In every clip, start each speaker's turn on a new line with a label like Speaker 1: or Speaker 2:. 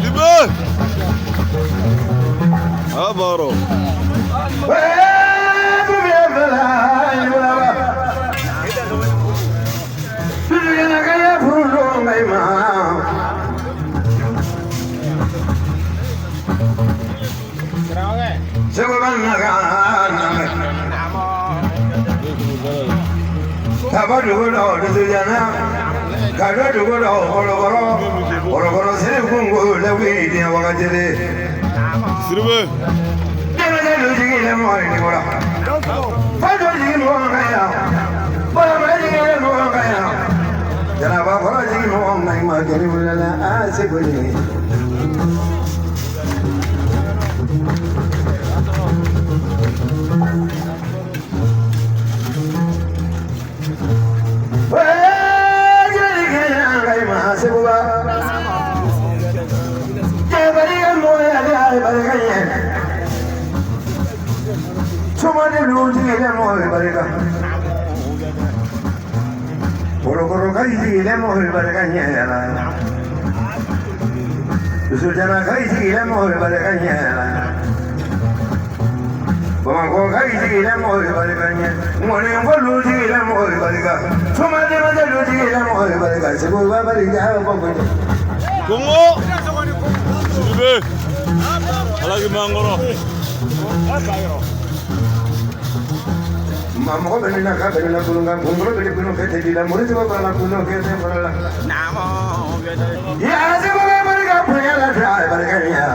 Speaker 1: Libe! Abaro. Sirve. Kongo. Sirve. Alagi mangoro.
Speaker 2: Mamo benina ka benina kulunga kumbro beli kuno kete dila murid wa bala kuno kete bala namo ya se boga barga punya la dra barga ya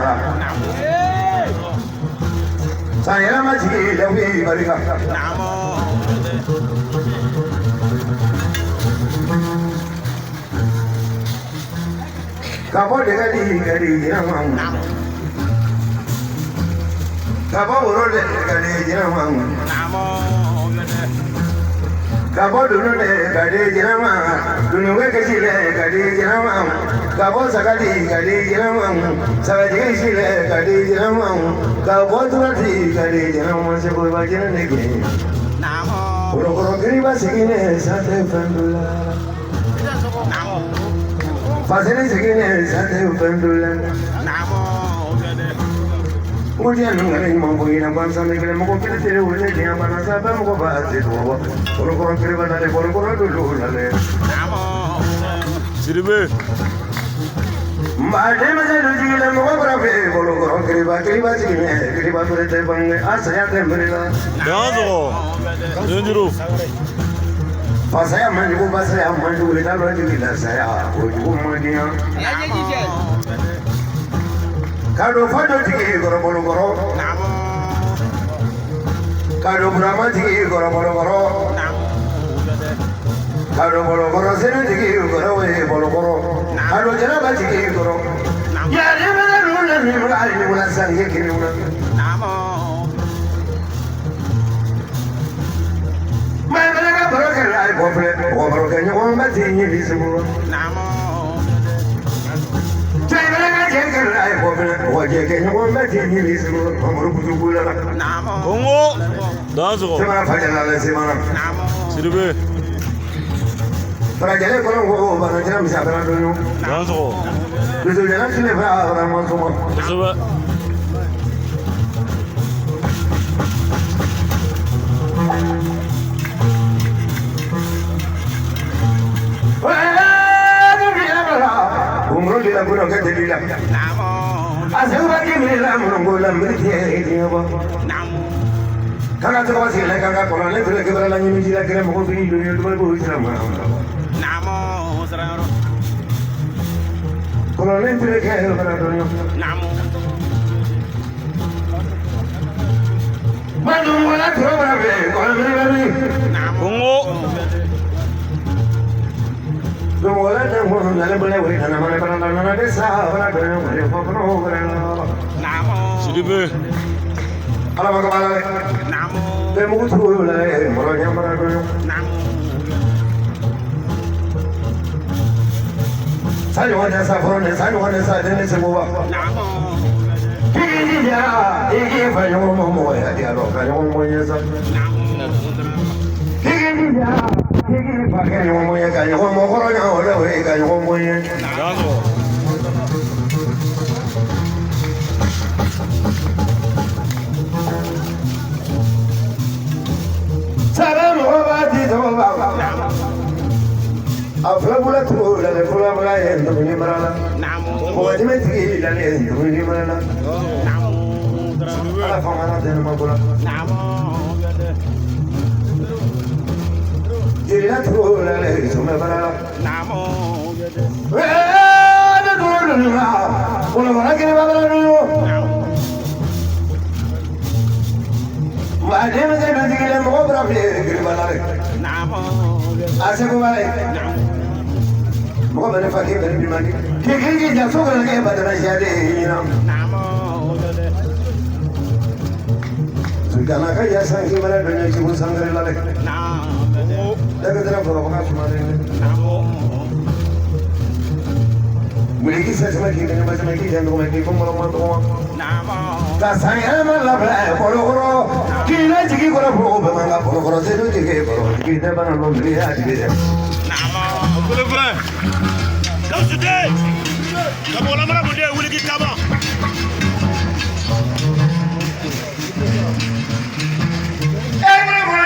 Speaker 2: saya maji lewi barga namo kabo de gadi namo kabo uro de gadi namo namo Kabo dulu le kade jenama, dulu ke kecil le kade jenama, kabo sakali kade jenama, sakali kecil le kade jenama, kabo turati kade jenama sebab bagian lagi. Namo. Orang-orang keriba segini sate pendula. Namo. Pasal segini sate pendula. Namo. Ujian mengenai mampu ina bangsa negeri mampu kita tidak boleh dia mana sahaja mampu bahasa itu. Orang-orang kiriman ada orang-orang dulu lale.
Speaker 1: Sirve.
Speaker 2: Mbak macam tu juga mampu berapa? Orang-orang kiriman sini kiriman berita bangga asal yang mereka.
Speaker 1: Jangan tu. Jangan
Speaker 2: Pasal maju kita berarti kita saya. Ujung mana? Kado foto tigi goro. Kado Brahma tigi goro. Kado goro senu tigi goro. Kado Janaba tigi goro. Ya ni mana nuna ni mana ni mana sang ye kini mana. Mai mana ka boro kelai boro kenya orang mati ni di semua.
Speaker 1: Kongo. Danzo. Sirve. Danzo. Sirve.
Speaker 2: Umroh di lagu nak jadi lam. Asal bagi milam nunggulam bertiada dia apa. Kalau tu kau sila kakak kalau ni tu lagi berlalu ni sila kira mau bini dunia tu baru bersama. Namo serang. Kalau ni tu lagi kira berlalu. Namo. Mana mula tu berapa? Kalau ni.
Speaker 1: Kongo.
Speaker 2: Mula tu mula boleh boleh tanam mana tanam desa berlalu boleh fokus berlalu. Namo.
Speaker 1: Sirve.
Speaker 2: Alam kepala le. Namo. Demo tu le, moranya berlalu. Namo. Saya ada sahaja, saya ada sahaja ni semua. Namo. Ini dia, ini banyak orang ya dia loh, banyak orang ya sah. Ini dia, ini pakai orang ya, banyak orang orang yang orang banyak orang ya. Aflabula tu la fulabula en the Marala. What do you mean? La in the Marala. La Famana de Mabula. Ila tu la in the Marala. My name is Edwin Mobra. I said, more than if I give any money. He can get your soul again, but I said, you know. So you can I just say, when you was hungry like that. Will you say, my king and my king and my king from one? That's I am a love for Kina to give a robe for the give them a lonely idea.
Speaker 1: Come today. Come on, I'm going to will get come on.
Speaker 2: By the way, I'm going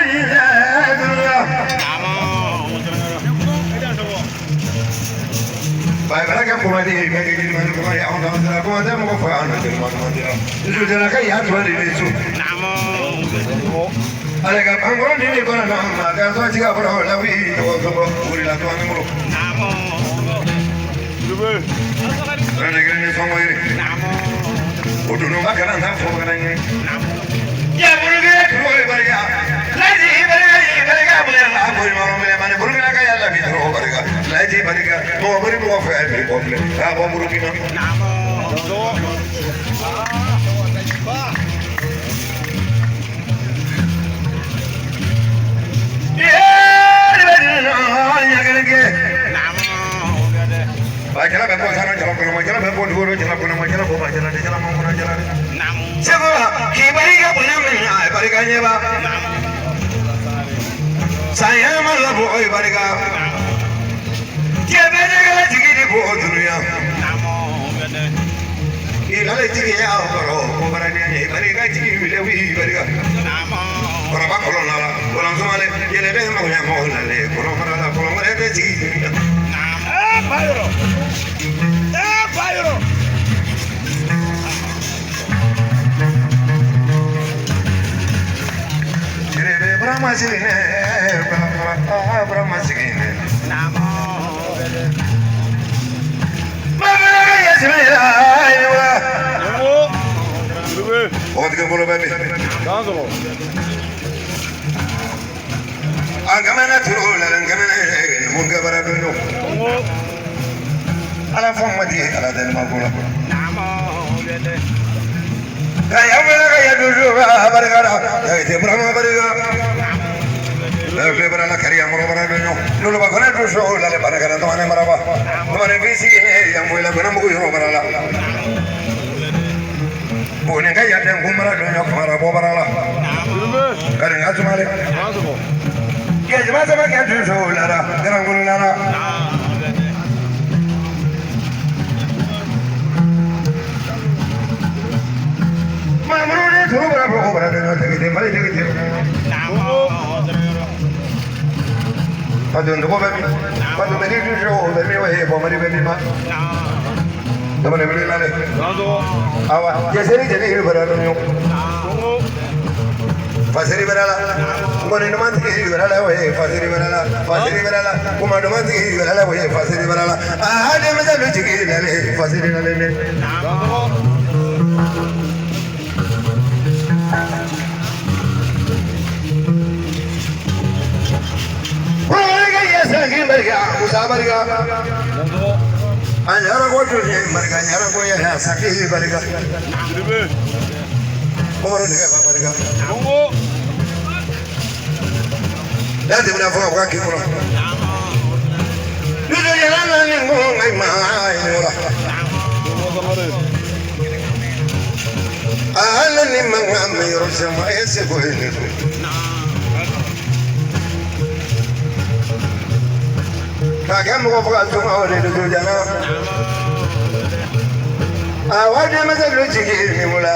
Speaker 2: to Awadi masalu jigi ni mula,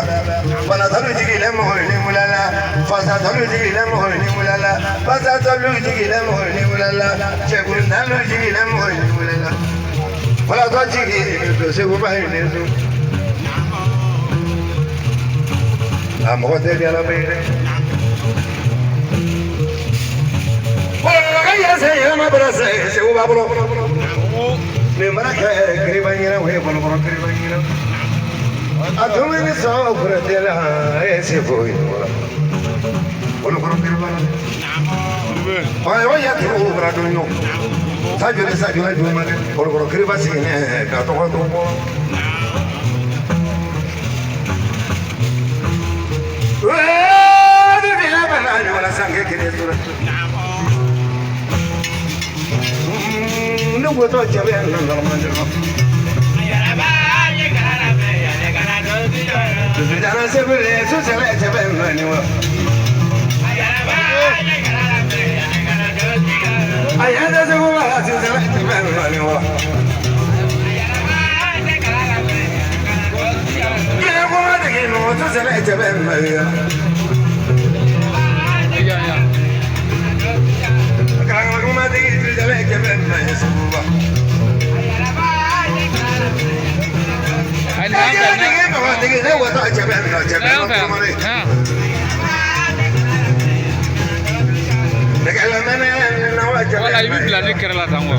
Speaker 2: wana talu jigi le mo ni mulala, fasa talu jigi le mo ni mulala, fasa talu jigi le mo ni mulala, chegun talu jigi le mo ni mulala, wala to jigi to se ko bai ne so. Amo te dia la bene. Wala ya se ya ma bra se ko ba bro. Ne mara ke kribanyira we bolo bro kribanyira. Atumini so pratela ese foi olo koro kirba ay ya tu brado no sajule du ma olo koro kirba sine ka to ko de vela bana wala sange kire sura no go to jabe no normal Sudana sebele susele sebele niwa ayada sebula susele sebele niwa ya kuma de no susele sebele niwa kanga kuma de susele sebele niwa
Speaker 3: Wala ibi bilani kerala tango.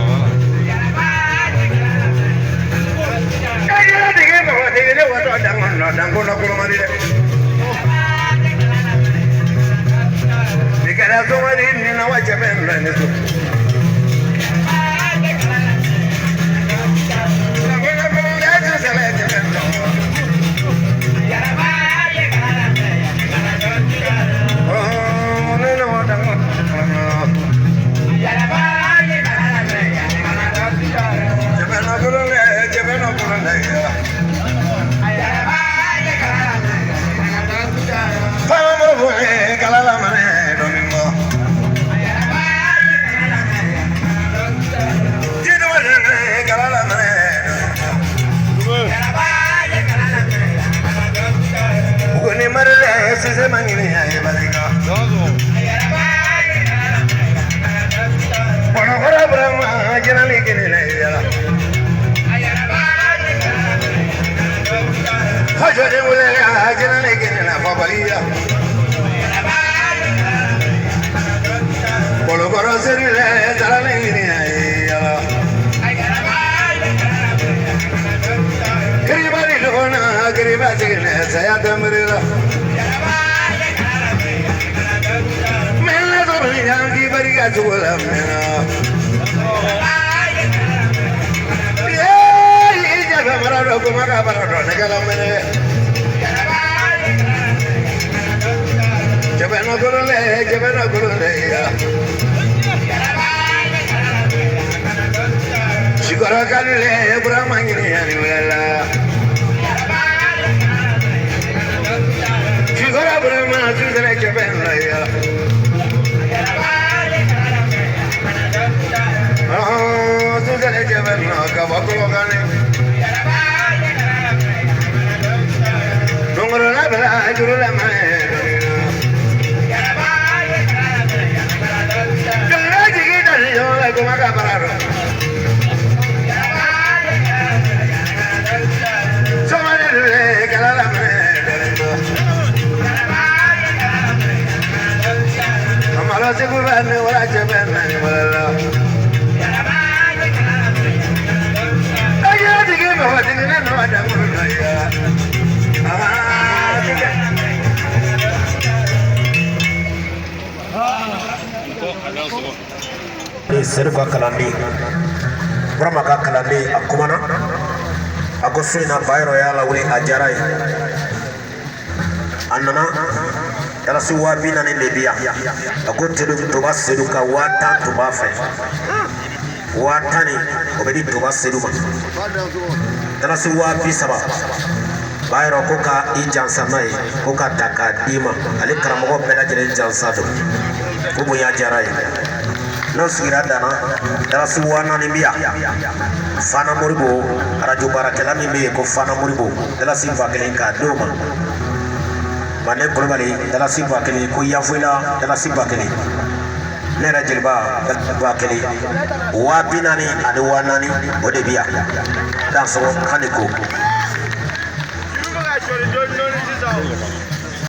Speaker 4: Serba kalandi Brahma ka kalandi akumana ako fina bayro yala wuli ajarai annana dala si wabina ni lebia ako tedu toba sedu ka watan toba fe watani obedi toba sedu ma dala si wabi saba bayro ko ka ijansa mai ko ka taka dima ali karamo bela jere jansa do ko bu ya jarai no sigira dana dala si wana ni biya fana moribo radio radio barakɛla min bɛ yen ko Fana Moribo dalasi 1000 k'a d'o ma. Mande Kulubali dalasi 1000 ko Yafoyila dalasi 1000. Ne yɛrɛ Jeliba 1000 240 ani 40 o de bi yan. Dansɔgɔ kan de ko.